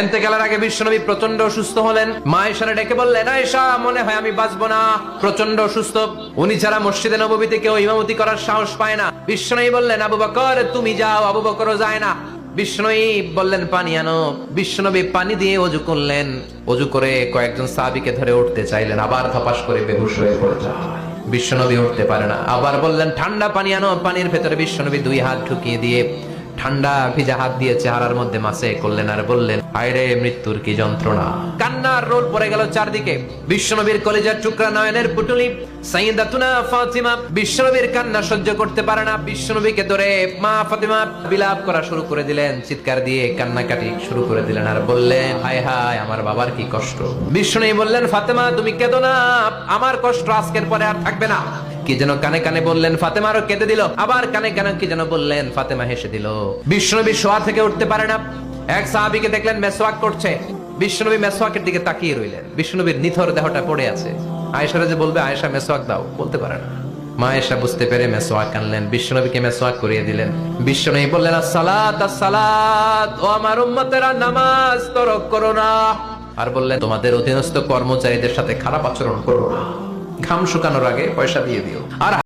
ইন্তেকালের আগে বিশ্বনবী প্রচন্ড অসুস্থ হলেন। মা আয়েশারে ডেকে বললেন, আয়েশা, মনে হয় আমি বাঁচবো না, প্রচন্ড অসুস্থ। উনি ছাড়া মসজিদে নববীতে কেউ ইমামতি করার সাহস পায় না। বিশ্বনবী বললেন, আবু বকর তুমি যাও। আবু বকরও যায় না। বিশ্বনবী বললেন, পানি আনো। বিশ্বনবী পানি দিয়ে ওযু করলেন। ওযু করে কয়েকজন সাহাবীকে ধরে উঠতে চাইলেন, আবার ধপাস করে বেহুশ হয়ে পড়ে যায়। বিশ্বনবী উঠতে পারে না। আবার বললেন, ঠান্ডা পানি আনো। পানির ভেতরে বিশ্বনবী 2 হাত ঢুকিয়ে দিয়ে ঠান্ডা ভিজা হাত দিয়ে চেহারার মধ্যে মাসে করলেন আর বললেন, হায়রে মৃত্যুর কি যন্ত্রণা। কান্নার রোল পড়ে গেল চারদিকে। বিশ্বনবীর কলিজার টুকরা নয়নের পুটুলি সাইয়্যিদাতুনা ফাতিমা বিশ্বনবীর কান্না সহ্য করতে পারে না। বিশ্বনবীকে ধরে মা ফাতিমা বিলাপ করা শুরু করে দিলেন, চিৎকার দিয়ে কান্নাকাটি শুরু করে দিলেন আর বললেন, হায় হায় আমার বাবার কি কষ্ট। বিশ্বনবী বললেন, ফাতেমা তুমি কেঁদো না, আমার কষ্ট আজকের পরে আর থাকবে না। কি যেন কানে কানে বললেন, ফাতেমারও কেঁদে দিল। আবার কানে কানে কি যেন বললেন, ফাতেমা হেসে দিল। বিশ্বনবী শোয়া থেকে উঠতে পারে না। এক সাহাবীকে দেখলেন মেসওয়াক করছে। বিশ্বনবী মেসওয়াকের দিকে তাকিয়ে রইলেন। বিশ্বনবীর নিথর দেহটা পড়ে আছে। আয়েশারে যে বলবে, আয়েশা মেসওয়াক দাও, বলতে পারে না। মা আয়েশা বুঝতে পেরে মেসওয়াক আনলেন, বিশ্বনবীকে মেসওয়াক করিয়ে দিলেন। বিশ্বনবী বললেন, আসসালাত আসসালাত, ও আমার উম্মতেরা নামাজ তরক করো না। আর বললেন, তোমাদের অধীনস্থ কর্মচারীদের সাথে খারাপ আচরণ করো না। ঘাম শুকানোর আগে পয়সা দিয়ে দিও। আর